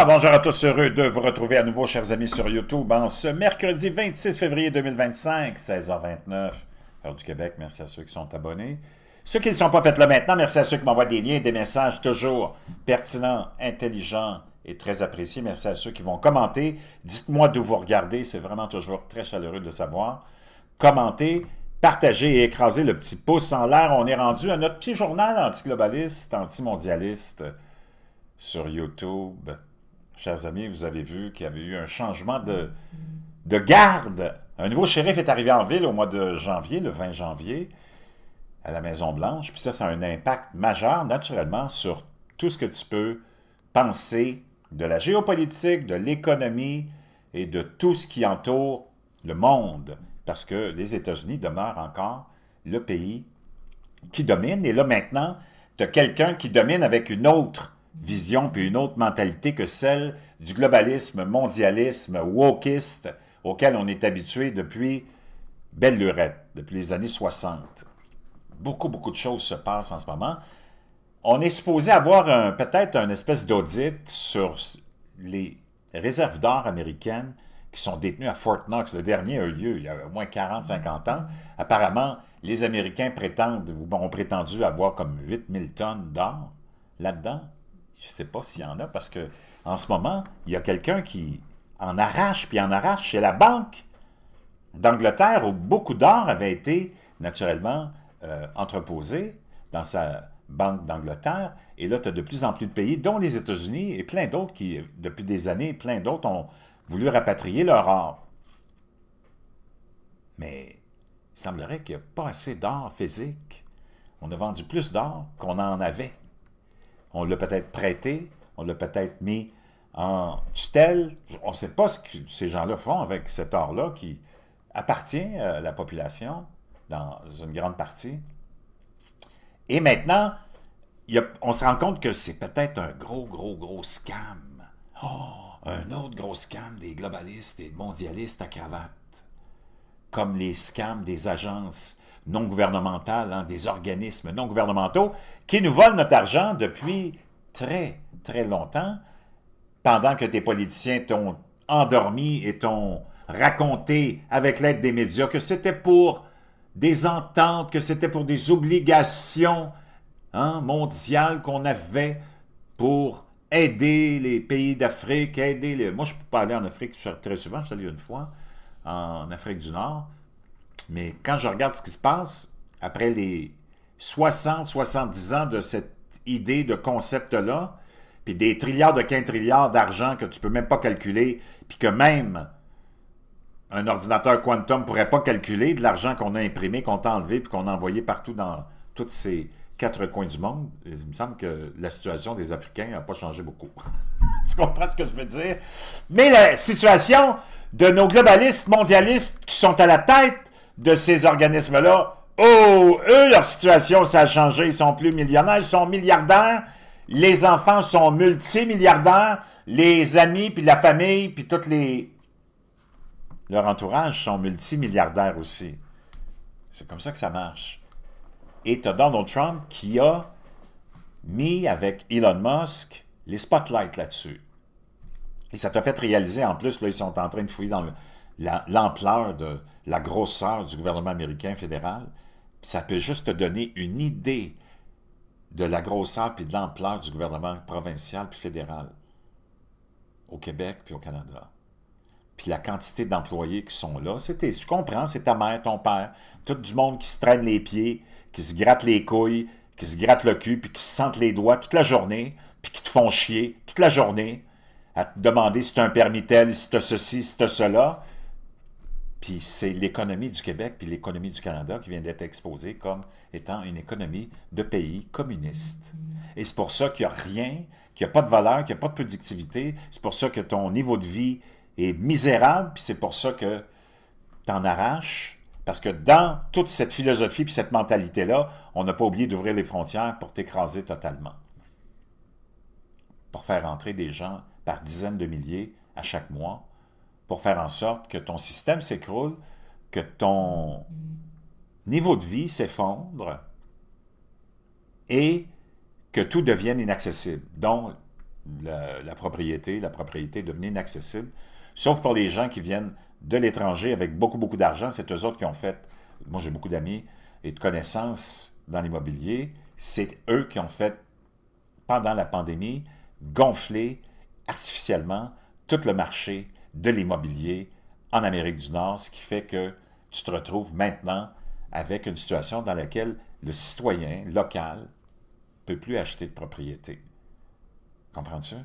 Ah, bonjour à tous, heureux de vous retrouver à nouveau, chers amis, sur YouTube, en ce mercredi 26 février 2025, 16h29, heure du Québec. Merci à ceux qui sont abonnés. Ceux qui ne sont pas, faites-le maintenant. Merci à ceux qui m'envoient des liens, des messages toujours pertinents, intelligents et très appréciés. Merci à ceux qui vont commenter. Dites-moi d'où vous regardez, c'est vraiment toujours très chaleureux de le savoir. Commentez, partagez et écrasez le petit pouce en l'air. On est rendu à notre petit journal antiglobaliste, antimondialiste sur YouTube. Chers amis, vous avez vu qu'il y avait eu un changement de garde. Un nouveau shérif est arrivé en ville au mois de janvier, le 20 janvier, à la Maison-Blanche. Puis ça a un impact majeur, naturellement, sur tout ce que tu peux penser de la géopolitique, de l'économie et de tout ce qui entoure le monde. Parce que les États-Unis demeurent encore le pays qui domine. Et là, maintenant, tu as quelqu'un qui domine avec une autre vision puis une autre mentalité que celle du globalisme, mondialisme, wokiste auquel on est habitué depuis belle lurette, depuis les années 60. Beaucoup de choses se passent en ce moment. On est supposé avoir peut-être une espèce d'audit sur les réserves d'or américaines qui sont détenues à Fort Knox. Le dernier a eu lieu il y a au moins 40-50 ans. Apparemment, les Américains ont prétendu avoir comme 8000 tonnes d'or là-dedans. Je ne sais pas s'il y en a, parce que en ce moment, il y a quelqu'un qui en arrache, puis en arrache chez la Banque d'Angleterre, où beaucoup d'or avait été naturellement entreposé dans sa Banque d'Angleterre. Et là, tu as de plus en plus de pays, dont les États-Unis et plein d'autres qui, depuis des années, plein d'autres ont voulu rapatrier leur or. Mais il semblerait qu'il n'y a pas assez d'or physique. On a vendu plus d'or qu'on en avait. On l'a peut-être prêté, on l'a peut-être mis en tutelle. On ne sait pas ce que ces gens-là font avec cet or-là qui appartient à la population dans une grande partie. Et maintenant, on se rend compte que c'est peut-être un gros scam. Oh, un autre gros scam des globalistes et mondialistes à cravate. Comme les scams des agences non gouvernementales, hein, des organismes non gouvernementaux, qui nous volent notre argent depuis très longtemps, pendant que tes politiciens t'ont endormi et t'ont raconté, avec l'aide des médias, que c'était pour des ententes, que c'était pour des obligations mondiales qu'on avait pour aider les pays d'Afrique, Moi, je ne peux pas aller en Afrique très souvent, je suis allé une fois en Afrique du Nord, mais quand je regarde ce qui se passe, après les 60-70 ans de cette idée, de concept-là, puis des trilliards de quintilliards d'argent que tu peux même pas calculer, puis que même un ordinateur quantum pourrait pas calculer de l'argent qu'on a imprimé, qu'on a enlevé, puis qu'on a envoyé partout dans tous ces quatre coins du monde. Il me semble que la situation des Africains n'a pas changé beaucoup. Tu comprends ce que je veux dire? Mais la situation de nos globalistes, mondialistes qui sont à la tête de ces organismes-là, oh, eux, leur situation, ça a changé. Ils sont plus millionnaires, ils sont milliardaires. Les enfants sont multimilliardaires. Les amis, puis la famille, puis leur entourage sont multimilliardaires aussi. C'est comme ça que ça marche. Et tu as Donald Trump qui a mis avec Elon Musk les spotlights là-dessus. Et ça t'a fait réaliser, en plus, là, ils sont en train de fouiller dans l'ampleur de la grosseur du gouvernement américain fédéral. Ça peut juste te donner une idée de la grosseur puis de l'ampleur du gouvernement provincial puis fédéral au Québec puis au Canada. Puis la quantité d'employés qui sont là, je comprends, c'est ta mère, ton père, tout du monde qui se traîne les pieds, qui se gratte les couilles, qui se gratte le cul, puis qui se sentent les doigts toute la journée, puis qui te font chier toute la journée, à te demander si tu as un permis tel, si tu as ceci, si tu as cela. Puis c'est l'économie du Québec puis l'économie du Canada qui vient d'être exposée comme étant une économie de pays communiste. Et c'est pour ça qu'il n'y a rien, qu'il n'y a pas de valeur, qu'il n'y a pas de productivité. C'est pour ça que ton niveau de vie est misérable, puis c'est pour ça que tu en arraches. Parce que dans toute cette philosophie puis cette mentalité-là, on n'a pas oublié d'ouvrir les frontières pour t'écraser totalement. Pour faire entrer des gens par dizaines de milliers à chaque mois, pour faire en sorte que ton système s'écroule, que ton niveau de vie s'effondre et que tout devienne inaccessible, dont la propriété. La propriété est devenue inaccessible, sauf pour les gens qui viennent de l'étranger avec beaucoup, beaucoup d'argent. C'est eux autres qui ont fait, moi j'ai beaucoup d'amis et de connaissances dans l'immobilier, c'est eux qui ont fait, pendant la pandémie, gonfler artificiellement tout le marché de l'immobilier en Amérique du Nord, ce qui fait que tu te retrouves maintenant avec une situation dans laquelle le citoyen local ne peut plus acheter de propriété. Comprends-tu?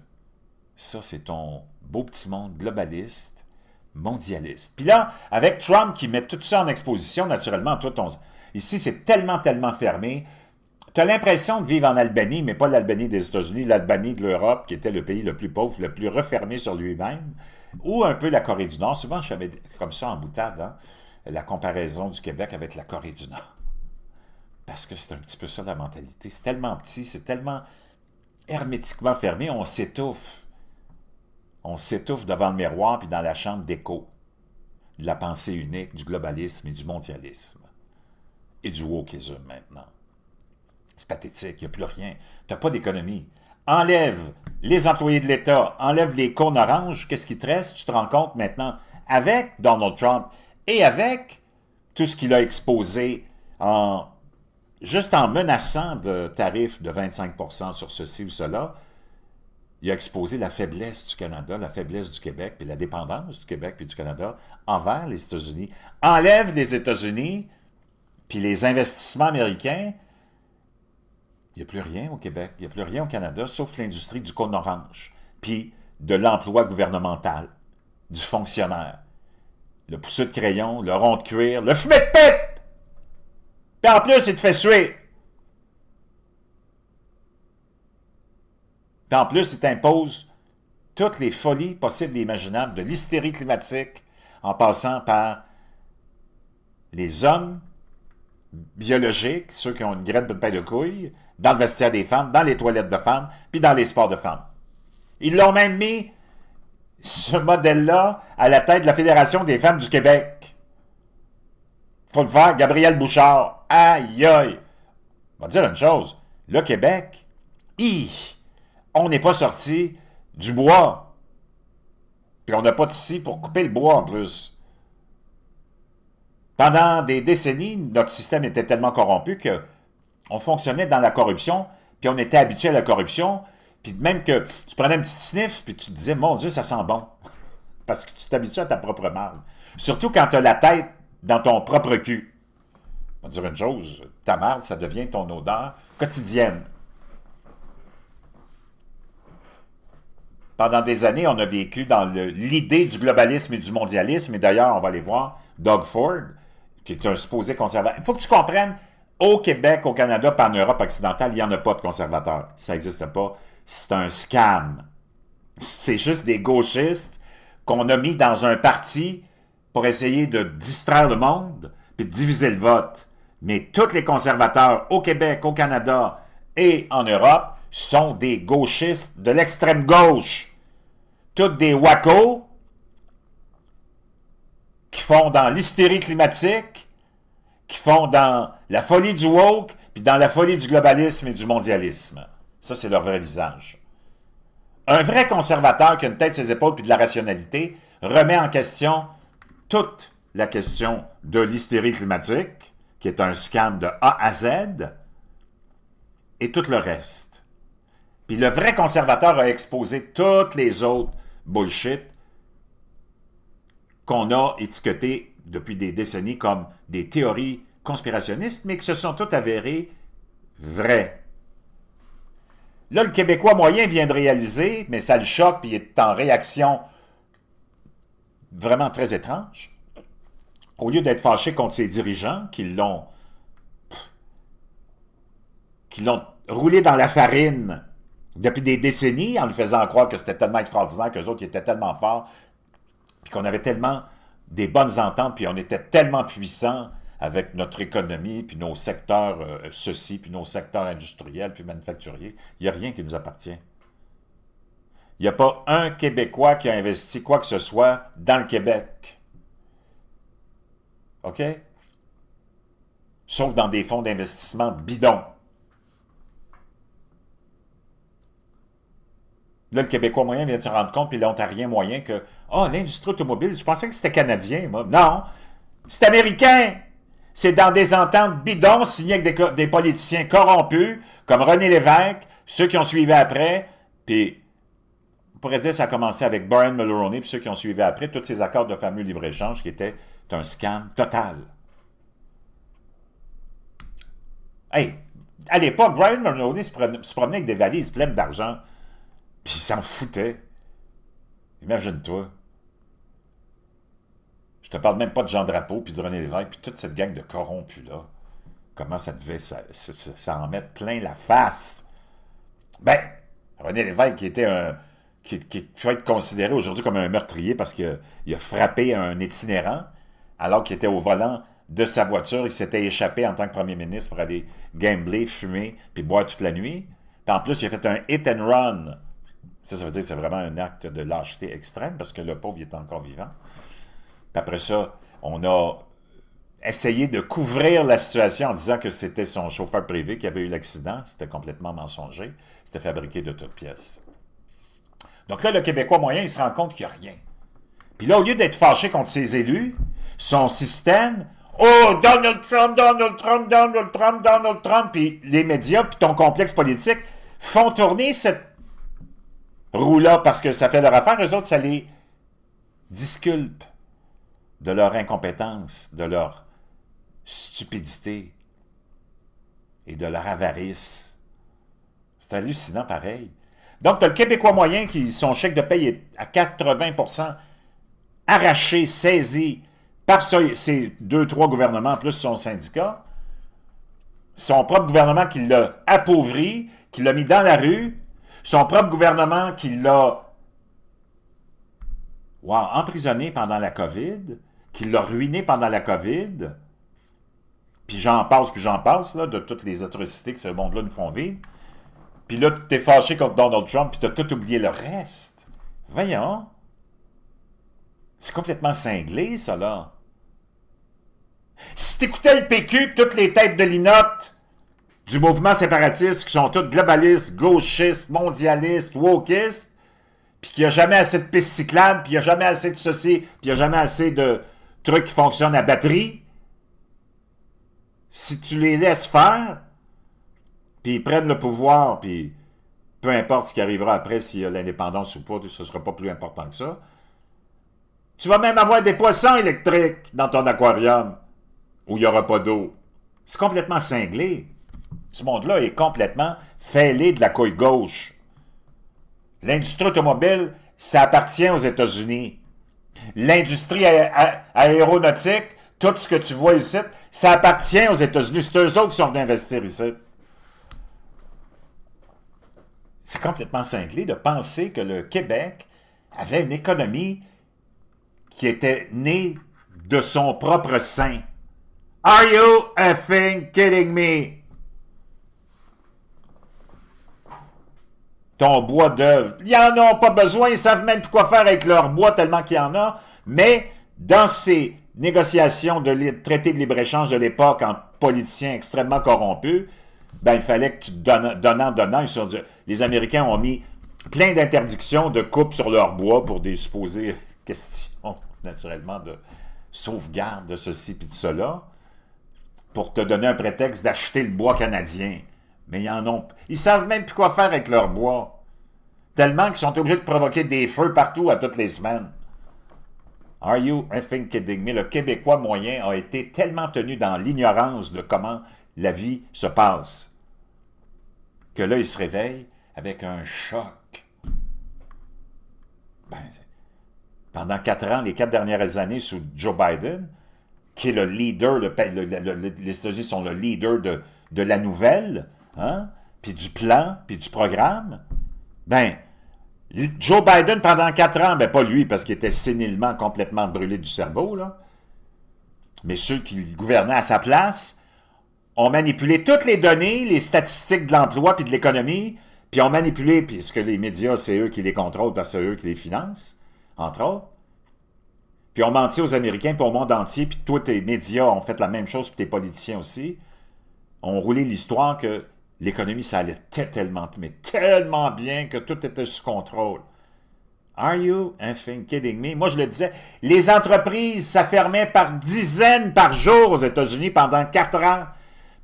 Ça, c'est ton beau petit monde globaliste, mondialiste. Puis là, avec Trump qui met tout ça en exposition, naturellement, ici, c'est tellement, tellement fermé. Tu as l'impression de vivre en Albanie, mais pas l'Albanie des États-Unis, l'Albanie de l'Europe, qui était le pays le plus pauvre, le plus refermé sur lui-même, ou un peu la Corée du Nord. Souvent, je savais comme ça en boutade, hein, la comparaison du Québec avec la Corée du Nord. Parce que c'est un petit peu ça la mentalité. C'est tellement petit, c'est tellement hermétiquement fermé, on s'étouffe. On s'étouffe devant le miroir puis dans la chambre d'écho de la pensée unique, du globalisme et du mondialisme. Et du wokisme maintenant. C'est pathétique, il n'y a plus rien. Tu n'as pas d'économie. Enlève les employés de l'État, enlève les cônes oranges, qu'est-ce qui te reste? Tu te rends compte maintenant, avec Donald Trump et avec tout ce qu'il a exposé juste en menaçant de tarifs de 25% sur ceci ou cela, il a exposé la faiblesse du Canada, la faiblesse du Québec, puis la dépendance du Québec et du Canada envers les États-Unis. Enlève les États-Unis, puis les investissements américains, il n'y a plus rien au Québec, il n'y a plus rien au Canada, sauf l'industrie du cône orange, puis de l'emploi gouvernemental, du fonctionnaire, le pousseux de crayon, le rond de cuir, le fumet de pipe! Puis en plus, il te fait suer! Puis en plus, il t'impose toutes les folies possibles et imaginables, de l'hystérie climatique, en passant par les hommes biologiques, ceux qui ont une graine pour une paille de couilles, dans le vestiaire des femmes, dans les toilettes de femmes, puis dans les sports de femmes. Ils l'ont même mis, ce modèle-là, à la tête de la Fédération des femmes du Québec. Faut le faire, Gabrielle Bouchard. Aïe, aïe. On va dire une chose. Le Québec, on n'est pas sorti du bois. Puis on n'a pas de scie pour couper le bois en plus. Pendant des décennies, notre système était tellement corrompu qu'on fonctionnait dans la corruption, puis on était habitué à la corruption, puis même que tu prenais un petit sniff, puis tu te disais, mon Dieu, ça sent bon. Parce que tu t'habitues à ta propre marde. Surtout quand tu as la tête dans ton propre cul. On va dire une chose, ta marde, ça devient ton odeur quotidienne. Pendant des années, on a vécu dans l'idée du globalisme et du mondialisme, et d'ailleurs, on va aller voir Doug Ford, qui est un supposé conservateur. Il faut que tu comprennes, au Québec, au Canada, pas en Europe occidentale, il n'y en a pas de conservateurs. Ça n'existe pas. C'est un scam. C'est juste des gauchistes qu'on a mis dans un parti pour essayer de distraire le monde puis de diviser le vote. Mais tous les conservateurs au Québec, au Canada et en Europe sont des gauchistes de l'extrême gauche. Toutes des wacos qui font dans l'hystérie climatique, qui font dans la folie du woke, puis dans la folie du globalisme et du mondialisme. Ça, c'est leur vrai visage. Un vrai conservateur qui a une tête, ses épaules, puis de la rationalité, remet en question toute la question de l'hystérie climatique, qui est un scam de A à Z, et tout le reste. Puis le vrai conservateur a exposé toutes les autres bullshit qu'on a étiquetées depuis des décennies comme des théories conspirationnistes, mais qui se sont toutes avérées vraies. Là, le Québécois moyen vient de réaliser, mais ça le choque, puis il est en réaction vraiment très étrange. Au lieu d'être fâché contre ses dirigeants qui l'ont roulé dans la farine depuis des décennies en lui faisant croire que c'était tellement extraordinaire, qu'eux autres ils étaient tellement forts, puis qu'on avait tellement des bonnes ententes, puis on était tellement puissants avec notre économie, puis nos secteurs ceci, puis nos secteurs industriels, puis manufacturiers. Il n'y a rien qui nous appartient. Il n'y a pas un Québécois qui a investi quoi que ce soit dans le Québec. OK? Sauf dans des fonds d'investissement bidons. Là, le Québécois moyen vient de se rendre compte, puis l'Ontarien moyen, que l'industrie automobile, je pensais que c'était canadien, moi. Non, c'est américain. C'est dans des ententes bidons signées avec des politiciens corrompus, comme René Lévesque, ceux qui ont suivi après, puis on pourrait dire que ça a commencé avec Brian Mulroney, puis ceux qui ont suivi après, tous ces accords de fameux libre-échange qui étaient un scam total. Hey, à l'époque, Brian Mulroney se promenait avec des valises pleines d'argent, puis il s'en foutait. Imagine-toi. Je te parle même pas de Jean Drapeau, puis de René Lévesque, puis toute cette gang de corrompus-là. Comment ça devait ça en mettre plein la face? Ben, René Lévesque, qui était qui peut être considéré aujourd'hui comme un meurtrier parce qu'il a frappé un itinérant alors qu'il était au volant de sa voiture. Il s'était échappé en tant que premier ministre pour aller gambler, fumer, puis boire toute la nuit. Puis en plus, il a fait un hit and run. Ça veut dire que c'est vraiment un acte de lâcheté extrême parce que le pauvre, il est encore vivant. Puis après ça, on a essayé de couvrir la situation en disant que c'était son chauffeur privé qui avait eu l'accident. C'était complètement mensonger. C'était fabriqué de toutes pièces. Donc là, le Québécois moyen, il se rend compte qu'il n'y a rien. Puis là, au lieu d'être fâché contre ses élus, son système, Donald Trump, Donald Trump, Donald Trump, Donald Trump, puis les médias, puis ton complexe politique font tourner cette roue-là parce que ça fait leur affaire. Eux autres, ça les disculpe de leur incompétence, de leur stupidité et de leur avarice. C'est hallucinant pareil. Donc, tu as le Québécois moyen qui, son chèque de paye est à 80% arraché, saisi par ces 2-3 gouvernements, plus son syndicat. Son propre gouvernement qui l'a appauvri, qui l'a mis dans la rue. Son propre gouvernement qui l'a emprisonné pendant la COVID, qui l'a ruiné pendant la COVID. Puis j'en passe, là, de toutes les atrocités que ce monde-là nous font vivre. Puis là, tu es fâché contre Donald Trump, puis tu as tout oublié le reste. Voyons. C'est complètement cinglé, ça, là. Si t'écoutais le PQ, puis toutes les têtes de l'inote du mouvement séparatiste, qui sont toutes globalistes, gauchistes, mondialistes, wokistes, puis qu'il n'y a jamais assez de pistes cyclables, puis il n'y a jamais assez de ceci, puis il n'y a jamais assez de trucs qui fonctionnent à batterie, si tu les laisses faire, puis ils prennent le pouvoir, puis peu importe ce qui arrivera après, s'il y a l'indépendance ou pas, ce ne sera pas plus important que ça. Tu vas même avoir des poissons électriques dans ton aquarium, où il n'y aura pas d'eau. C'est complètement cinglé. Ce monde-là est complètement fêlé de la couille gauche. L'industrie automobile, ça appartient aux États-Unis. L'industrie aéronautique, tout ce que tu vois ici, ça appartient aux États-Unis. C'est eux autres qui sont venus investir ici. C'est complètement cinglé de penser que le Québec avait une économie qui était née de son propre sein. Are you effing kidding me? Ton bois d'œuvre. Ils n'en ont pas besoin, ils ne savent même plus quoi faire avec leur bois tellement qu'il y en a. Mais dans ces négociations de traité de libre-échange de l'époque en politiciens extrêmement corrompus, ben, il fallait que tu donnant. Les Américains ont mis plein d'interdictions de coupe sur leur bois pour des supposées questions, naturellement, de sauvegarde de ceci puis de cela, pour te donner un prétexte d'acheter le bois canadien. Mais ils savent même plus quoi faire avec leur bois. Tellement qu'ils sont obligés de provoquer des feux partout à toutes les semaines. Are you effing kidding me? Le Québécois moyen a été tellement tenu dans l'ignorance de comment la vie se passe que là, il se réveille avec un choc. Ben, pendant 4 ans, les 4 dernières années sous Joe Biden, qui est le leader, les États-Unis sont le leader de la nouvelle, hein, puis du plan, puis du programme, ben, Joe Biden, pendant 4 ans, ben pas lui, parce qu'il était sénilement complètement brûlé du cerveau, là, mais ceux qui gouvernaient à sa place ont manipulé toutes les données, les statistiques de l'emploi puis de l'économie, puis ont manipulé, puisque les médias, c'est eux qui les contrôlent parce que c'est eux qui les financent, entre autres, puis ont menti aux Américains puis au monde entier, puis tous tes médias ont fait la même chose, puis tes politiciens aussi, ont roulé l'histoire que l'économie, ça allait tellement, mais tellement bien que tout était sous contrôle. Are you effing kidding me? Moi, je le disais, les entreprises, ça fermait par dizaines par jour aux États-Unis pendant 4 ans.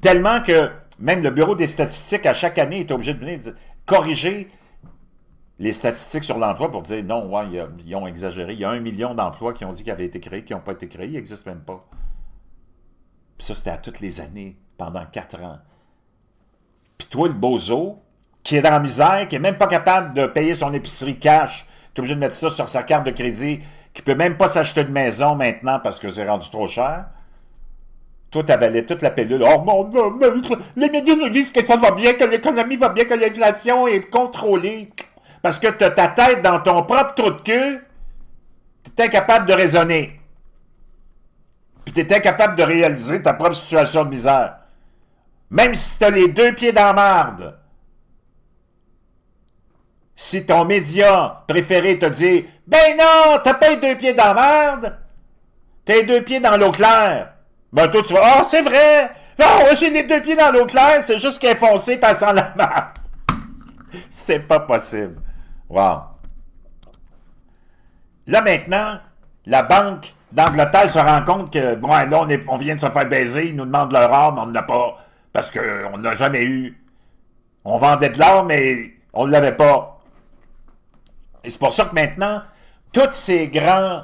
Tellement que même le Bureau des statistiques, à chaque année, est obligé de venir corriger les statistiques sur l'emploi pour dire non, ouais, ils ont exagéré. Il y a 1 million d'emplois qui ont dit qu'ils avaient été créés, qui n'ont pas été créés, ils n'existent même pas. Puis ça, c'était à toutes les années, pendant 4 ans. Puis toi, le bozo, qui est dans la misère, qui n'est même pas capable de payer son épicerie cash, tu es obligé de mettre ça sur sa carte de crédit, qui ne peut même pas s'acheter de maison maintenant parce que c'est rendu trop cher. Toi, tu avalais toute la pilule. Oh mon Dieu, les médias nous disent que ça va bien, que l'économie va bien, que l'inflation est contrôlée. Parce que tu as ta tête dans ton propre trou de queue, tu es incapable de raisonner. Puis tu es incapable de réaliser ta propre situation de misère. Même si tu as les 2 pieds dans la marde. Si ton média préféré te dit « Ben non, t'as pas les 2 pieds dans la merde, t'as les 2 pieds dans l'eau claire. » Ben toi, tu vas « Ah, c'est vrai! Non, j'ai les 2 pieds dans l'eau claire, c'est juste qu'elle est foncée passant la merde. » C'est pas possible. Wow. Là, maintenant, la Banque d'Angleterre se rend compte que, bon, là, on vient de se faire baiser, ils nous demandent leur or, mais on ne l'a pas, parce qu'on ne l'a jamais eu. On vendait de l'or, mais on ne l'avait pas. Et c'est pour ça que maintenant, tous ces grands...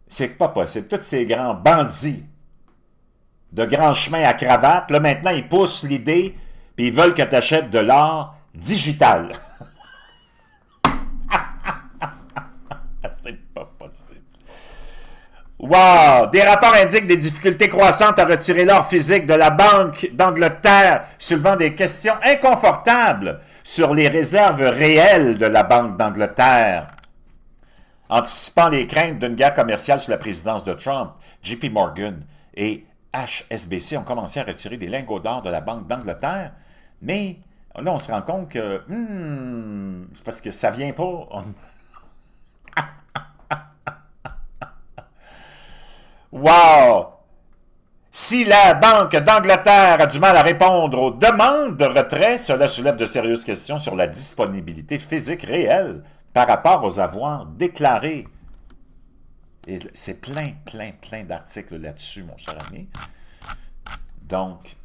c'est pas possible. Tous ces grands bandits de grands chemins à cravate, là, maintenant, ils poussent l'idée, puis ils veulent que tu achètes de l'or digital. C'est pas possible. Wow! Des rapports indiquent des difficultés croissantes à retirer l'or physique de la Banque d'Angleterre, soulevant des questions inconfortables sur les réserves réelles de la Banque d'Angleterre. Anticipant les craintes d'une guerre commerciale sous la présidence de Trump, JP Morgan et HSBC ont commencé à retirer des lingots d'or de la Banque d'Angleterre, mais là, on se rend compte que c'est parce que ça vient pas... Wow! Si la Banque d'Angleterre a du mal à répondre aux demandes de retrait, cela soulève de sérieuses questions sur la disponibilité physique réelle par rapport aux avoirs déclarés. Et c'est plein d'articles là-dessus, mon cher ami. Donc,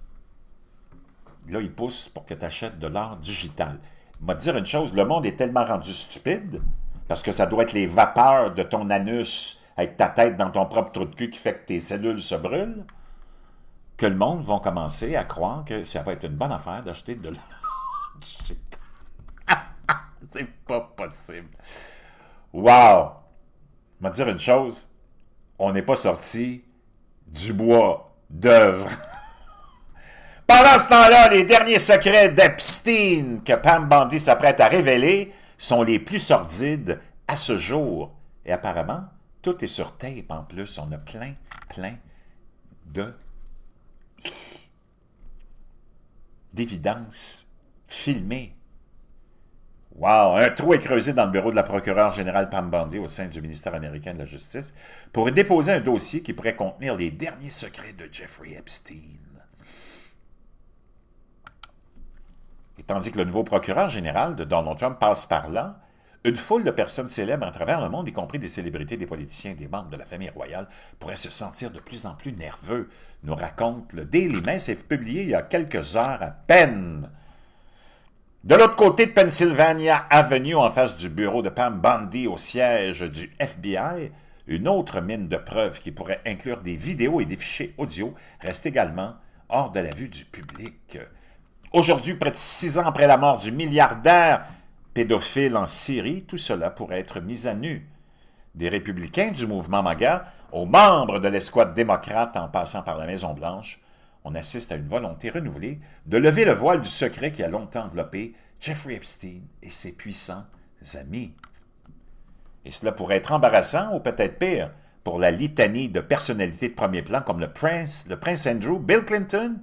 là, ils poussent pour que tu achètes de l'or digital. Je vais te dire une chose, le monde est tellement rendu stupide, parce que ça doit être les vapeurs de ton anus avec ta tête dans ton propre trou de cul qui fait que tes cellules se brûlent, que le monde va commencer à croire que ça va être une bonne affaire d'acheter de l'or. C'est pas possible. Wow! Je vais te dire une chose, on n'est pas sorti du bois d'œuvre. Pendant ce temps-là, les derniers secrets d'Epstein que Pam Bondi s'apprête à révéler sont les plus sordides à ce jour. Et apparemment, tout est sur tape en plus. On a plein d'évidences filmées. Wow! Un trou est creusé dans le bureau de la procureure générale Pam Bondi au sein du ministère américain de la Justice pour déposer un dossier qui pourrait contenir les derniers secrets de Jeffrey Epstein. Et tandis que le nouveau procureur général de Donald Trump passe par là, une foule de personnes célèbres à travers le monde, y compris des célébrités, des politiciens, des membres de la famille royale, pourraient se sentir de plus en plus nerveux, nous raconte le Daily Mail. C'est publié il y a quelques heures à peine. De l'autre côté de Pennsylvania Avenue, en face du bureau de Pam Bondi au siège du FBI, une autre mine de preuves qui pourrait inclure des vidéos et des fichiers audio reste également hors de la vue du public. Aujourd'hui, près de 6 ans après la mort du milliardaire pédophile en Syrie, tout cela pourrait être mis à nu. Des républicains du mouvement MAGA aux membres de l'escouade démocrate en passant par la Maison-Blanche, on assiste à une volonté renouvelée de lever le voile du secret qui a longtemps enveloppé Jeffrey Epstein et ses puissants amis. Et cela pourrait être embarrassant ou peut-être pire pour la litanie de personnalités de premier plan comme le prince Andrew, Bill Clinton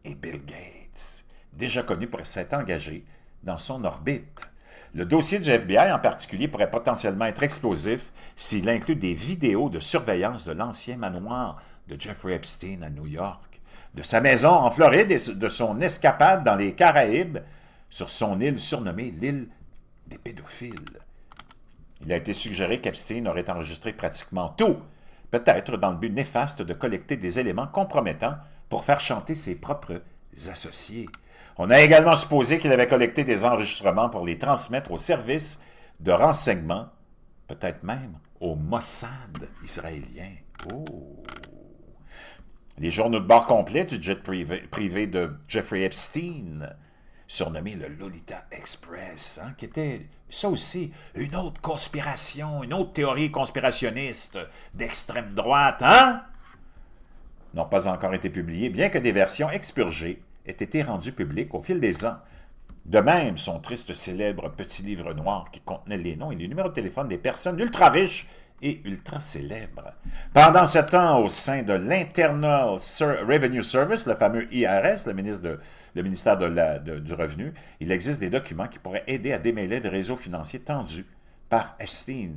et Bill Gates, déjà connus pour s'être engagés dans son orbite. Le dossier du FBI en particulier pourrait potentiellement être explosif s'il inclut des vidéos de surveillance de l'ancien manoir de Jeffrey Epstein à New York. de sa maison en Floride et de son escapade dans les Caraïbes sur son île surnommée l'île des pédophiles. Il a été suggéré qu'Epstein aurait enregistré pratiquement tout, peut-être dans le but néfaste de collecter des éléments compromettants pour faire chanter ses propres associés. On a également supposé qu'il avait collecté des enregistrements pour les transmettre au service de renseignement, peut-être même au Mossad israélien. Oh! Les journaux de bord complets du jet privé de Jeffrey Epstein, surnommé le Lolita Express, hein, qui était, ça aussi, une autre conspiration, une autre théorie conspirationniste d'extrême droite, hein? N'ont pas encore été publiées, bien que des versions expurgées aient été rendues publiques au fil des ans. De même, son triste célèbre petit livre noir qui contenait les noms et les numéros de téléphone des personnes ultra riches et ultra célèbres. Pendant ce temps, au sein de l'Internal Revenue Service, le fameux IRS, le ministère du Revenu, il existe des documents qui pourraient aider à démêler des réseaux financiers tendus par Epstein,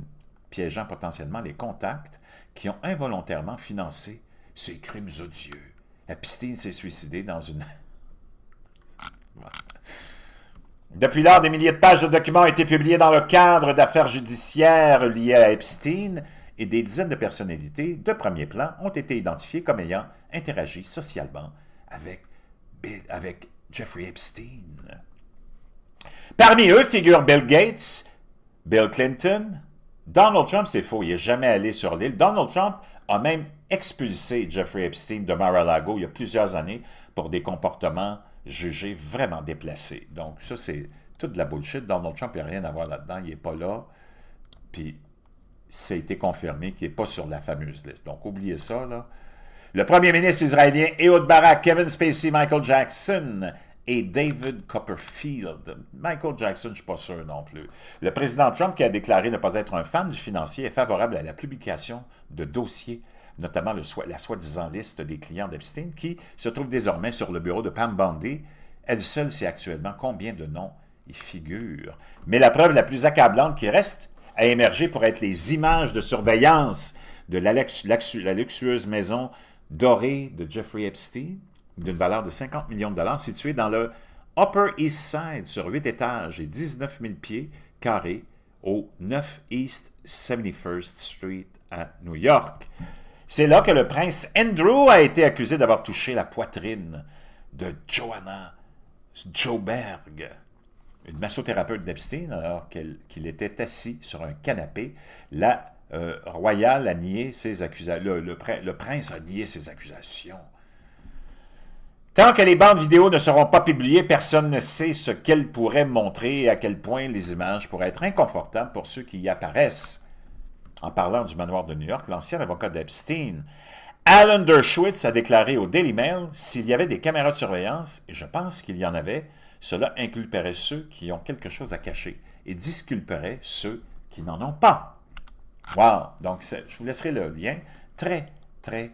piégeant potentiellement les contacts qui ont involontairement financé ces crimes odieux. Epstein s'est suicidé dans une... Depuis lors, des milliers de pages de documents ont été publiés dans le cadre d'affaires judiciaires liées à Epstein et des dizaines de personnalités de premier plan ont été identifiées comme ayant interagi socialement avec Jeffrey Epstein. Parmi eux figurent Bill Gates, Bill Clinton, Donald Trump, c'est faux, il n'est jamais allé sur l'île. Donald Trump a même expulsé Jeffrey Epstein de Mar-a-Lago il y a plusieurs années pour des comportements jugé vraiment déplacé. Donc, ça, c'est toute de la bullshit. Donald Trump, il n'y a rien à voir là-dedans. Il n'est pas là. Puis, ça a été confirmé qu'il n'est pas sur la fameuse liste. Donc, oubliez ça, là. Le premier ministre israélien Ehud Barak, Kevin Spacey, Michael Jackson et David Copperfield. Michael Jackson, je ne suis pas sûr non plus. Le président Trump, qui a déclaré ne pas être un fan du financier, est favorable à la publication de dossiers, notamment la soi-disant liste des clients d'Epstein, qui se trouve désormais sur le bureau de Pam Bondi. Elle seule sait actuellement combien de noms y figurent. Mais la preuve la plus accablante qui reste à émerger pourrait être les images de surveillance de la luxueuse maison dorée de Jeffrey Epstein, d'une valeur de 50 millions de dollars, située dans le Upper East Side, sur 8 étages et 19 000 pieds carrés, au 9 East 71st Street à New York. C'est là que le prince Andrew a été accusé d'avoir touché la poitrine de Joanna Sjoberg, une massothérapeute d'Epstein, alors qu'il était assis sur un canapé. La royale a nié ses accusations. Le prince a nié ses accusations. Tant que les bandes vidéo ne seront pas publiées, personne ne sait ce qu'elles pourraient montrer et à quel point les images pourraient être inconfortables pour ceux qui y apparaissent. En parlant du manoir de New York, l'ancien avocat d'Epstein, Alan Dershowitz, a déclaré au Daily Mail s'il y avait des caméras de surveillance, et je pense qu'il y en avait, cela inculperait ceux qui ont quelque chose à cacher et disculperait ceux qui n'en ont pas. Wow! Donc, je vous laisserai le lien. Très, très,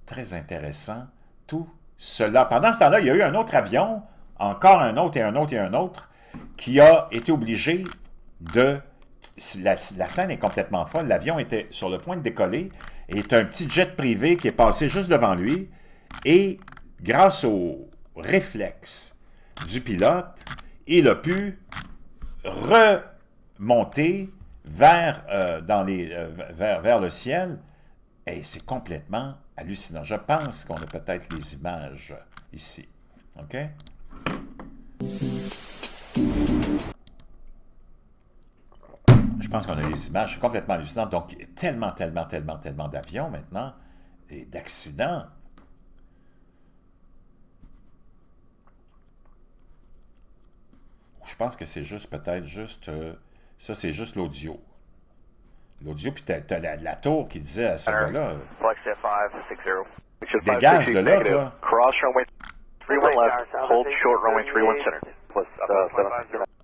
très intéressant. Tout cela. Pendant ce temps-là, il y a eu un autre avion, encore un autre et un autre et un autre, qui a été obligé de... La scène est complètement folle. L'avion était sur le point de décoller et un petit jet privé qui est passé juste devant lui. Et grâce au réflexe du pilote, il a pu remonter vers le ciel. Et c'est complètement hallucinant. Je pense qu'on a peut-être les images ici. OK? Je pense qu'on a les images, c'est complètement hallucinant. Donc, tellement d'avions maintenant et d'accidents. Je pense que c'est juste, ça c'est juste l'audio. L'audio, puis t'as la tour qui disait à ce gars-là, dégage de là, toi.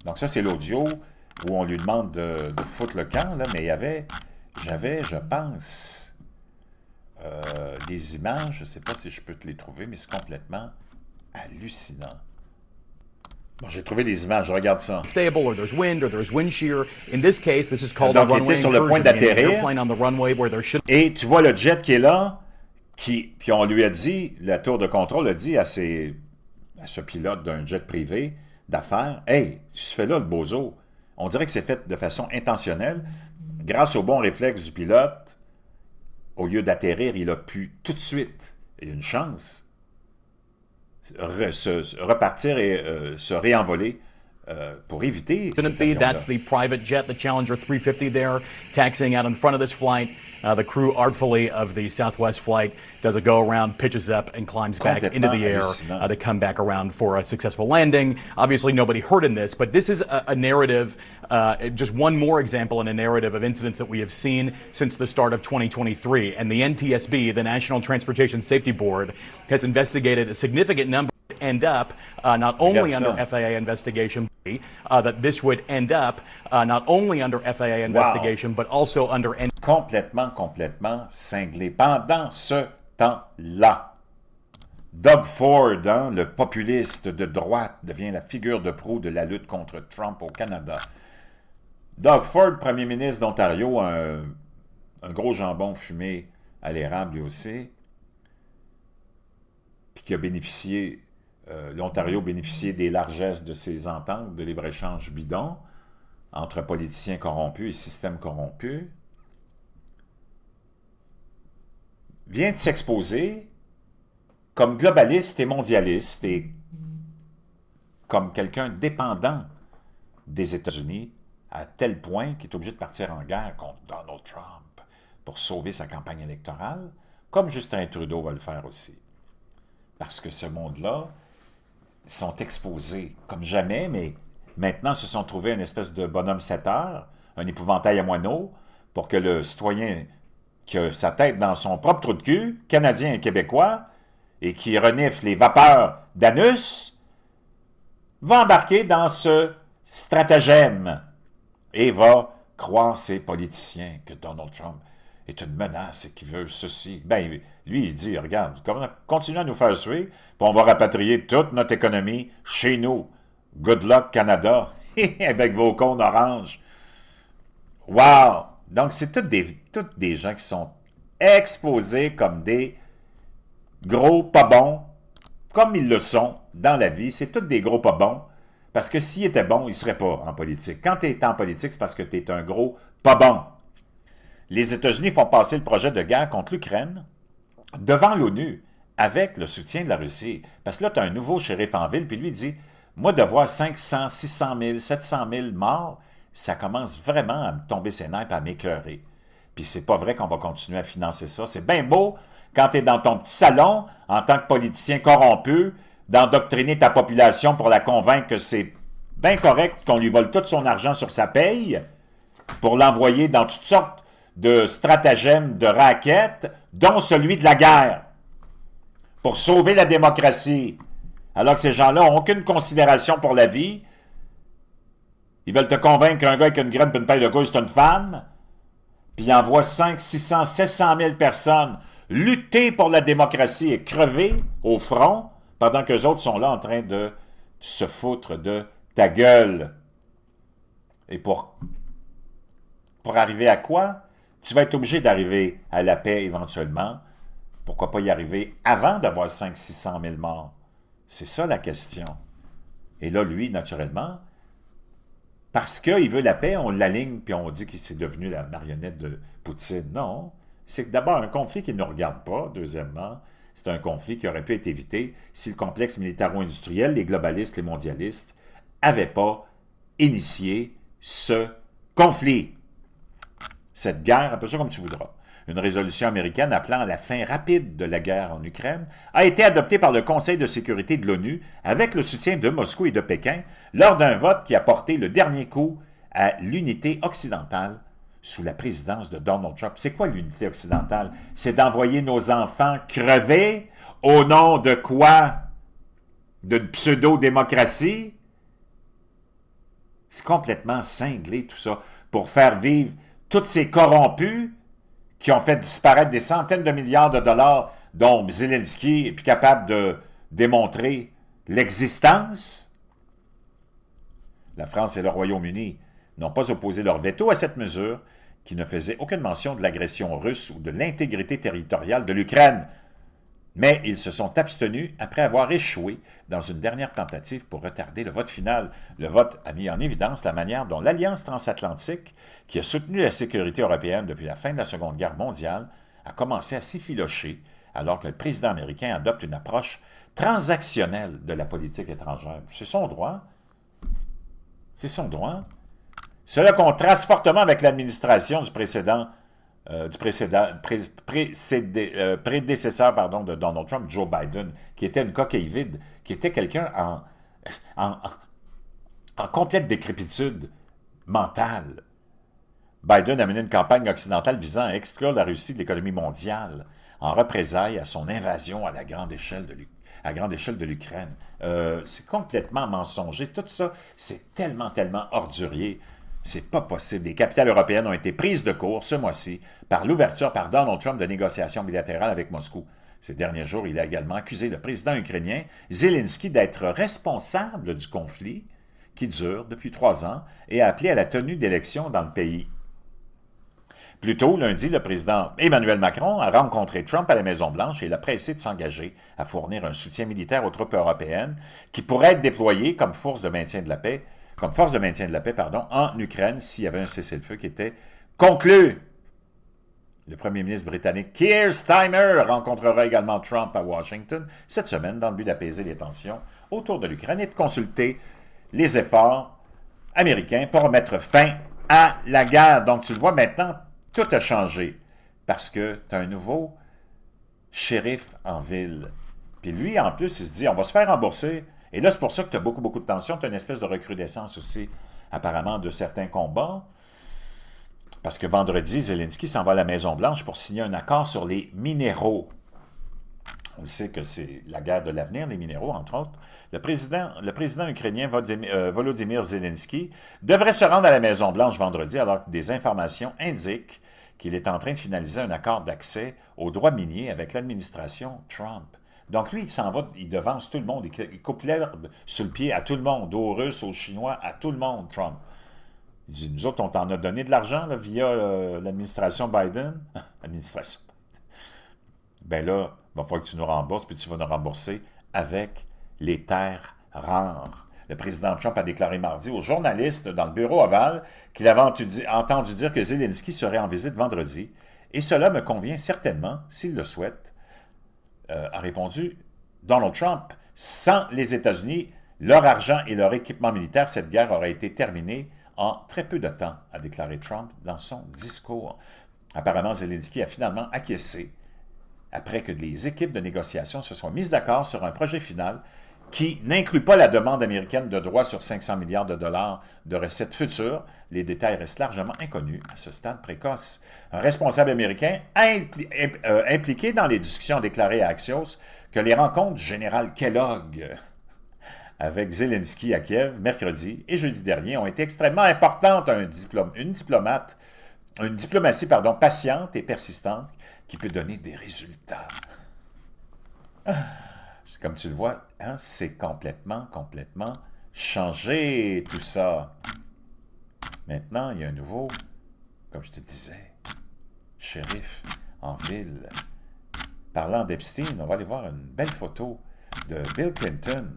Donc ça, c'est l'audio où on lui demande de foutre le camp, là, mais j'avais, je pense, des images, je ne sais pas si je peux te les trouver, mais c'est complètement hallucinant. Bon, j'ai trouvé des images, je regarde ça. Stable, or there's wind, or there's wind shear. In this case, this is called Donc, a il runway était sur le point incursion, d'atterrir, airplane on the runway where there should... et tu vois le jet qui est là, Puis on lui a dit, la tour de contrôle a dit à ce pilote d'un jet privé d'affaires, « Hey, tu te fais là le bozo. » On dirait que c'est fait de façon intentionnelle. Grâce au bon réflexe du pilote, au lieu d'atterrir, il a pu tout de suite, et une chance, repartir et se réenvoler pour éviter cette avion-là. That's the private jet, the Challenger 350 there, taxiing out in front of this flight. The crew artfully of the Southwest flight does a go-around, pitches up, and climbs back into the air to come back around for a successful landing. Obviously, nobody hurt in this, but this is a narrative, just one more example in a narrative of incidents that we have seen since the start of 2023. And the NTSB, the National Transportation Safety Board, has investigated a significant number end up not only under FAA investigation, that this would end up not only under FAA investigation, but also under... Complètement cinglé. Pendant ce temps-là, Doug Ford, le populiste de droite, devient la figure de proue de la lutte contre Trump au Canada. Doug Ford, premier ministre d'Ontario, un gros jambon fumé à l'érable lui aussi, puis qui a bénéficié... l'Ontario bénéficiait des largesses de ses ententes de libre-échange bidon entre politiciens corrompus et systèmes corrompus, vient de s'exposer comme globaliste et mondialiste et comme quelqu'un dépendant des États-Unis à tel point qu'il est obligé de partir en guerre contre Donald Trump pour sauver sa campagne électorale, comme Justin Trudeau va le faire aussi. Parce que ce monde-là sont exposés comme jamais, mais maintenant se sont trouvés une espèce de bonhomme 7 heures, un épouvantail à moineaux, pour que le citoyen qui a sa tête dans son propre trou de cul, canadien et québécois, et qui renifle les vapeurs d'anus, va embarquer dans ce stratagème et va croire ces politiciens que Donald Trump est une menace et qu'il veut ceci. Ben, lui, il dit, regarde, continuez à nous faire suer, puis on va rapatrier toute notre économie chez nous. Good luck, Canada, avec vos cônes oranges. Wow! Donc, c'est toutes des gens qui sont exposés comme des gros pas bons, comme ils le sont dans la vie. C'est tous des gros pas bons, parce que s'ils étaient bons, ils ne seraient pas en politique. Quand tu es en politique, c'est parce que tu es un gros pas bon. Les États-Unis font passer le projet de guerre contre l'Ukraine devant l'ONU, avec le soutien de la Russie. Parce que là, tu as un nouveau shérif en ville, puis lui dit, moi, de voir 500, 600 000, 700 000 morts, ça commence vraiment à me tomber ses nerfs et à m'écœurer. Puis c'est pas vrai qu'on va continuer à financer ça. C'est bien beau, quand tu es dans ton petit salon, en tant que politicien corrompu, d'endoctriner ta population pour la convaincre que c'est bien correct qu'on lui vole tout son argent sur sa paye, pour l'envoyer dans toutes sortes de stratagèmes, de raquettes, dont celui de la guerre, pour sauver la démocratie. Alors que ces gens-là n'ont aucune considération pour la vie. Ils veulent te convaincre qu'un gars avec une graine et une paille de couilles, c'est une femme, puis ils envoient 5, 600, 700 000 personnes lutter pour la démocratie et crever au front, pendant qu'eux autres sont là en train de se foutre de ta gueule. Et pour arriver à quoi? Tu vas être obligé d'arriver à la paix éventuellement. Pourquoi pas y arriver avant d'avoir 500-600 000 morts? C'est ça la question. Et là, lui, naturellement, parce qu'il veut la paix, on l'aligne puis on dit qu'il s'est devenu la marionnette de Poutine. Non, c'est d'abord un conflit qui ne nous regarde pas. Deuxièmement, c'est un conflit qui aurait pu être évité si le complexe militaro-industriel, les globalistes, les mondialistes, n'avaient pas initié ce conflit. Cette guerre, appelle ça comme tu voudras. Une résolution américaine appelant à la fin rapide de la guerre en Ukraine a été adoptée par le Conseil de sécurité de l'ONU avec le soutien de Moscou et de Pékin lors d'un vote qui a porté le dernier coup à l'unité occidentale sous la présidence de Donald Trump. C'est quoi l'unité occidentale? C'est d'envoyer nos enfants crever au nom de quoi? D'une pseudo-démocratie? C'est complètement cinglé tout ça pour faire vivre tous ces corrompus qui ont fait disparaître des centaines de milliards de dollars dont Zelensky est plus capable de démontrer l'existence. La France et le Royaume-Uni n'ont pas opposé leur veto à cette mesure qui ne faisait aucune mention de l'agression russe ou de l'intégrité territoriale de l'Ukraine. Mais ils se sont abstenus après avoir échoué dans une dernière tentative pour retarder le vote final. Le vote a mis en évidence la manière dont l'Alliance transatlantique, qui a soutenu la sécurité européenne depuis la fin de la Seconde Guerre mondiale, a commencé à s'effilocher alors que le président américain adopte une approche transactionnelle de la politique étrangère. C'est son droit. C'est son droit. Cela contraste fortement avec l'administration du prédécesseur de Donald Trump, Joe Biden, qui était une coquille vide, qui était quelqu'un en complète décrépitude mentale. Biden a mené une campagne occidentale visant à exclure la Russie de l'économie mondiale en représailles à son invasion à grande échelle de l'Ukraine. C'est complètement mensonger. Tout ça, c'est tellement ordurier. C'est pas possible. Les capitales européennes ont été prises de court ce mois-ci par l'ouverture par Donald Trump de négociations bilatérales avec Moscou. Ces derniers jours, il a également accusé le président ukrainien Zelensky d'être responsable du conflit qui dure depuis 3 ans et a appelé à la tenue d'élections dans le pays. Plus tôt, lundi, le président Emmanuel Macron a rencontré Trump à la Maison-Blanche et l'a pressé de s'engager à fournir un soutien militaire aux troupes européennes qui pourraient être déployées comme force de maintien de la paix, en Ukraine s'il y avait un cessez-le-feu qui était conclu. Le premier ministre britannique Keir Starmer rencontrera également Trump à Washington cette semaine dans le but d'apaiser les tensions autour de l'Ukraine et de consulter les efforts américains pour mettre fin à la guerre. Donc, tu le vois maintenant, tout a changé parce que tu as un nouveau shérif en ville. Puis lui, en plus, il se dit, on va se faire rembourser. Et là, c'est pour ça que tu as beaucoup de tensions. Tu as une espèce de recrudescence aussi, apparemment, de certains combats. Parce que vendredi, Zelensky s'en va à la Maison-Blanche pour signer un accord sur les minéraux. On sait que c'est la guerre de l'avenir, les minéraux, entre autres. Le président ukrainien Volodymyr Zelensky devrait se rendre à la Maison-Blanche vendredi alors que des informations indiquent qu'il est en train de finaliser un accord d'accès aux droits miniers avec l'administration Trump. Donc lui, il s'en va, il devance tout le monde, il coupe l'herbe sur le pied à tout le monde, aux Russes, aux Chinois, à tout le monde, Trump. Il dit, nous autres, on t'en a donné de l'argent là, via l'administration Biden. Administration. Ben là, il va falloir que tu nous rembourses, puis tu vas nous rembourser avec les terres rares. Le président Trump a déclaré mardi aux journalistes dans le bureau ovale qu'il avait entendu dire que Zelensky serait en visite vendredi, et cela me convient certainement, s'il le souhaite, a répondu Donald Trump. Sans les États-Unis, leur argent et leur équipement militaire, cette guerre aurait été terminée en très peu de temps, a déclaré Trump dans son discours. Apparemment, Zelensky a finalement acquiescé après que les équipes de négociation se soient mises d'accord sur un projet final qui n'inclut pas la demande américaine de droits sur 500 milliards de dollars de recettes futures. Les détails restent largement inconnus à ce stade précoce. Un responsable américain impliqué dans les discussions a déclaré à Axios que les rencontres du général Kellogg avec Zelensky à Kiev, mercredi et jeudi dernier, ont été extrêmement importantes à une diplomatie patiente et persistante qui peut donner des résultats. Comme tu le vois, hein, c'est complètement changé tout ça. Maintenant, il y a un nouveau, comme je te disais, shérif en ville. Parlant d'Epstein, on va aller voir une belle photo de Bill Clinton,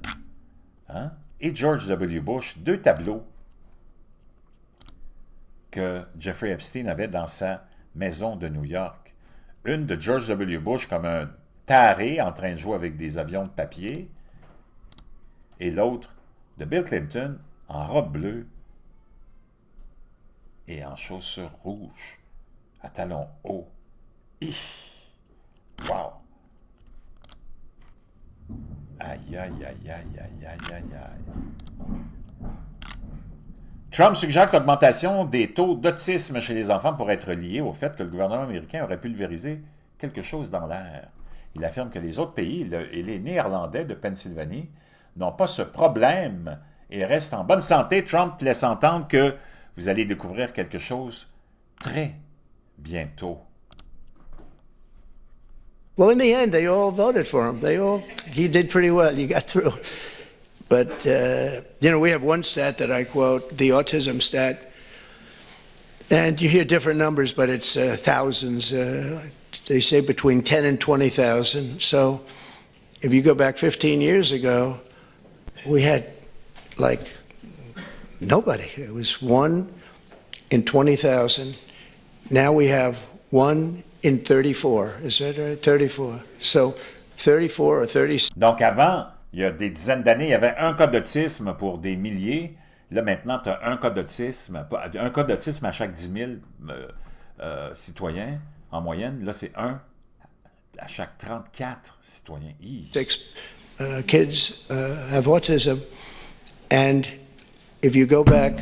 hein, et George W. Bush, 2 tableaux que Jeffrey Epstein avait dans sa maison de New York. Une de George W. Bush comme un taré en train de jouer avec des avions de papier, et l'autre de Bill Clinton en robe bleue et en chaussures rouges, à talons hauts. Wow! Aïe, aïe, aïe, aïe, aïe, aïe, aïe, aïe. Trump suggère que l'augmentation des taux d'autisme chez les enfants pourrait être liée au fait que le gouvernement américain aurait pulvérisé quelque chose dans l'air. Il affirme que les autres pays et les Néerlandais de Pennsylvanie n'ont pas ce problème et restent en bonne santé. Trump laisse entendre que vous allez découvrir quelque chose très bientôt. Well, in the end, they all voted for him. He did pretty well. He got through. But, we have one stat that I quote, the autism stat. And you hear different numbers, but it's thousands. They say between 10 and 20,000. So if you go back 15 years ago, we had like nobody. It was 1 in 20,000. Now we have 1 in 34. Is that right? 34. So 34 or 36. Donc avant, il y a des dizaines d'années, il y avait un cas d'autisme pour des milliers. Là, maintenant, tu as un cas d'autisme à chaque 10 000 citoyens en moyenne. Là, c'est un à chaque 34 citoyens. Kids have autism. And if you go back,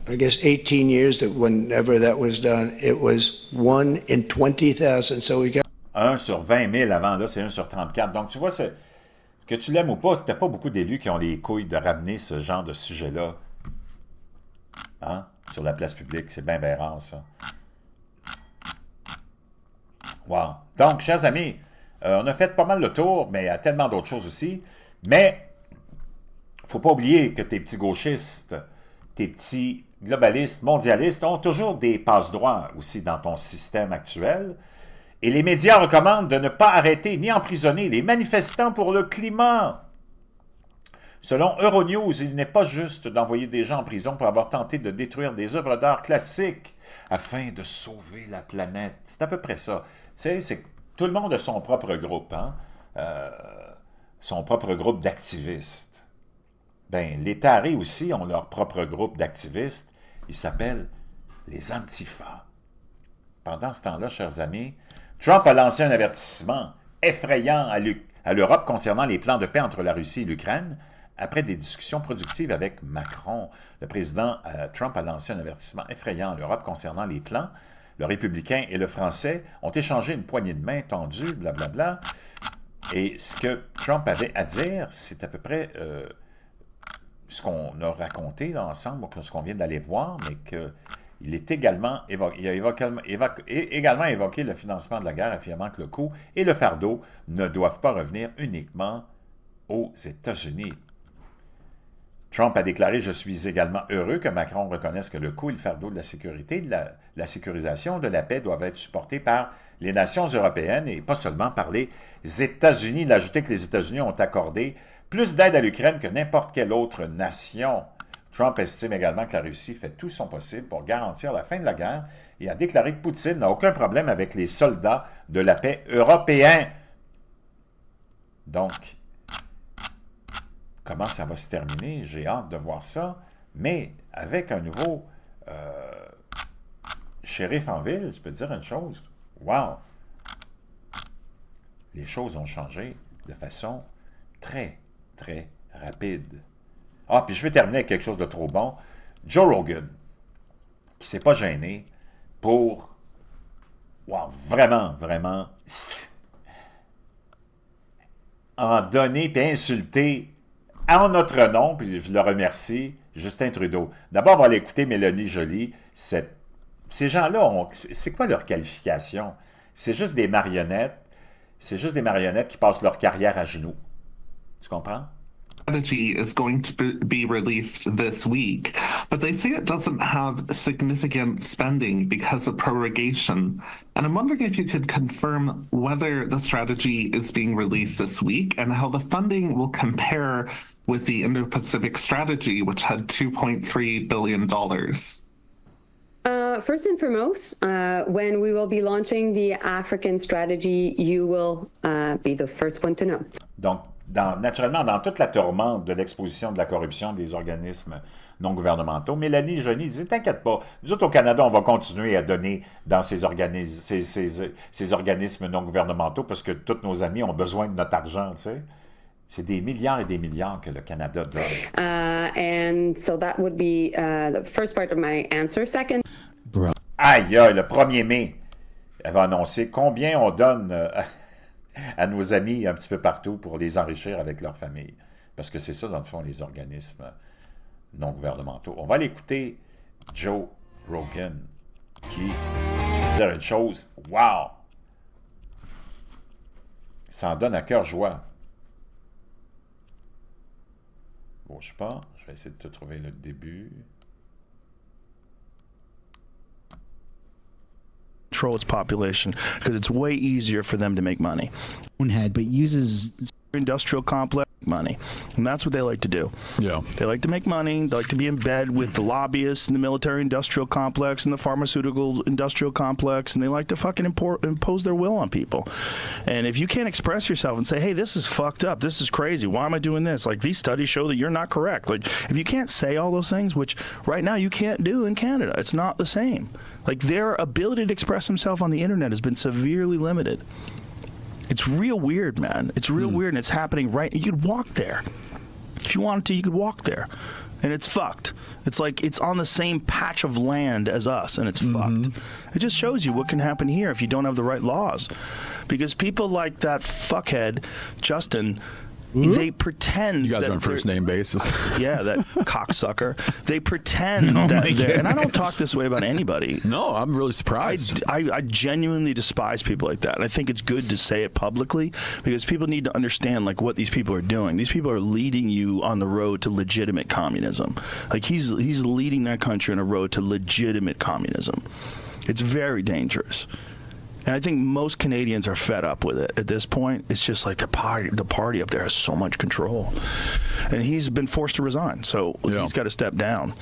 I guess, 18 years, that whenever that was done, it was 1 in 20,000. So we got 1 sur 20 000 avant, là, c'est 1 sur 34. Donc, tu vois, que tu l'aimes ou pas, c'était pas beaucoup d'élus qui ont les couilles de ramener ce genre de sujet-là. Hein? Sur la place publique. C'est bien, bien rare, ça. Wow. Donc, chers amis, on a fait pas mal le tour, mais il y a tellement d'autres choses aussi. Mais, faut pas oublier que tes petits gauchistes, tes petits globalistes, mondialistes ont toujours des passe-droits aussi dans ton système actuel. Et les médias recommandent de ne pas arrêter ni emprisonner les manifestants pour le climat. Selon Euronews, il n'est pas juste d'envoyer des gens en prison pour avoir tenté de détruire des œuvres d'art classiques afin de sauver la planète. C'est à peu près ça. Tu sais, tout le monde a son propre groupe, hein? Son propre groupe d'activistes. Ben, les tarés aussi ont leur propre groupe d'activistes. Ils s'appellent les Antifa. Pendant ce temps-là, chers amis, Trump a lancé un avertissement effrayant à l'Europe concernant les plans de paix entre la Russie et l'Ukraine après des discussions productives avec Macron. Le président Trump a lancé un avertissement effrayant à l'Europe concernant les plans. Le républicain et le français ont échangé une poignée de main tendue, blablabla. Et ce que Trump avait à dire, c'est à peu près ce qu'on a raconté là, ensemble, ce qu'on vient d'aller voir, mais qu'il est également évoqué le financement de la guerre, affirmant que le coût et le fardeau ne doivent pas revenir uniquement aux États-Unis. Trump a déclaré « Je suis également heureux que Macron reconnaisse que le coût et le fardeau de la sécurité, de la sécurisation de la paix doivent être supportés par les nations européennes et pas seulement par les États-Unis. » Il a ajouté que les États-Unis ont accordé plus d'aide à l'Ukraine que n'importe quelle autre nation. Trump estime également que la Russie fait tout son possible pour garantir la fin de la guerre et a déclaré que Poutine n'a aucun problème avec les soldats de la paix européens. Donc, comment ça va se terminer? J'ai hâte de voir ça. Mais avec un nouveau shérif en ville, je peux te dire une chose. Wow! Les choses ont changé de façon très, très rapide. Ah, puis je vais terminer avec quelque chose de trop bon. Joe Rogan, qui ne s'est pas gêné pour, wow, vraiment, vraiment, en donner et insulter en notre nom, puis je le remercie, Justin Trudeau. D'abord, on va aller écouter Mélanie Joly. Ces gens-là, c'est quoi leur qualification? C'est juste des marionnettes. C'est juste des marionnettes qui passent leur carrière à genoux. Tu comprends? Strategy is going to be released this week, but they say it doesn't have significant spending because of prorogation. And I'm wondering if you could confirm whether the strategy is being released this week and how the funding will compare with the Indo-Pacific strategy, which had $2.3 billion. First and foremost, when we will be launching the African strategy, you will be the first one to know. Donc, naturellement, dans toute la tourmente de l'exposition de la corruption des organismes non gouvernementaux, Mélanie Joly dit « T'inquiète pas, nous autres au Canada, on va continuer à donner dans ces organismes non gouvernementaux parce que tous nos amis ont besoin de notre argent, tu sais. » C'est des milliards et des milliards que le Canada donne. And so that would be the first part of my answer. Second. Aïe, aïe, le 1er mai, elle va annoncer combien on donne à nos amis un petit peu partout pour les enrichir avec leur famille. Parce que c'est ça, dans le fond, les organismes non gouvernementaux. On va l'écouter, Joe Rogan, qui, je vais dire une chose, wow! Ça en donne à cœur joie. Bouge pas, je vais essayer de te trouver le début. control its population because it's way easier for them to make money. But uses Industrial complex money, and that's what they like to do. Yeah, they like to make money. They like to be in bed with the lobbyists in the military industrial complex and the pharmaceutical industrial complex, and they like to fucking impose their will on people. And if you can't express yourself and say, hey, this is fucked up, this is crazy, why am I doing this, like these studies show that you're not correct, like if you can't say all those things, which right now you can't do in Canada, it's not the same. Like their ability to express themselves on the internet has been severely limited. It's real weird, man. It's real weird, and it's happening right. You could walk there. If you wanted to, you could walk there. And it's fucked. It's like it's on the same patch of land as us, and it's fucked. It just shows you what can happen here if you don't have the right laws. Because people like that fuckhead, Justin, they pretend you guys that are on first name basis. Yeah, that cocksucker. They pretend that and I don't talk this way about anybody. No, I'm really surprised. I genuinely despise people like that. And I think it's good to say it publicly because people need to understand like what these people are doing. These people are leading you on the road to legitimate communism. Like he's leading that country on a road to legitimate communism. It's very dangerous. And I think most Canadians are fed up with it at this point. It's just like the party up there has so much control. And he's been forced to resign, so he's got to step down.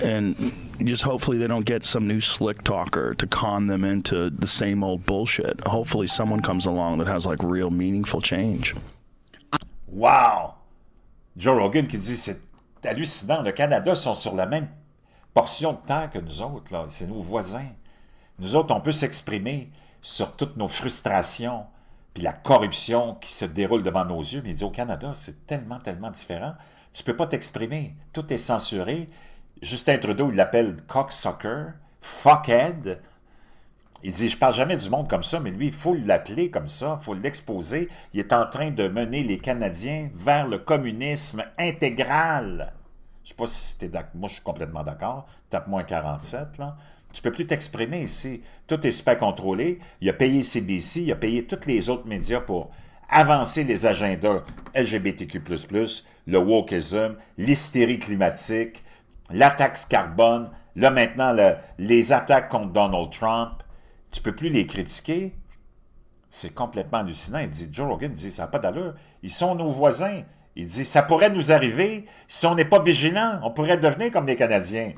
And just hopefully they don't get some new slick talker to con them into the same old bullshit. Hopefully someone comes along that has like real meaningful change. Wow! Joe Rogan qui dit, c'est hallucinant, le Canada sont sur la même portion de terre que nous autres, là. C'est nos voisins. Nous autres, on peut s'exprimer sur toutes nos frustrations, puis la corruption qui se déroule devant nos yeux, mais il dit au Canada, c'est tellement, tellement différent. Tu peux pas t'exprimer. Tout est censuré. Justin Trudeau, il l'appelle cocksucker, fuckhead. Il dit, je parle jamais du monde comme ça, mais lui, il faut l'appeler comme ça, il faut l'exposer. Il est en train de mener les Canadiens vers le communisme intégral. Je sais pas si t'es d'accord. Moi, je suis complètement d'accord. Tape-moi un 47, là. Tu peux plus t'exprimer ici. Tout est super contrôlé. Il a payé CBC, il a payé tous les autres médias pour avancer les agendas LGBTQ++, le wokeism, l'hystérie climatique, la taxe carbone, là maintenant les attaques contre Donald Trump. Tu peux plus les critiquer. C'est complètement hallucinant. Il dit, Joe Rogan dit, ça n'a pas d'allure. Ils sont nos voisins. Il dit, ça pourrait nous arriver si on n'est pas vigilant. On pourrait devenir comme les Canadiens.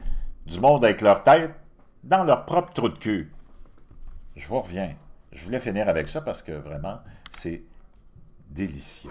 Du monde avec leur tête dans leur propre trou de cul. Je vous reviens. Je voulais finir avec ça parce que vraiment, c'est délicieux.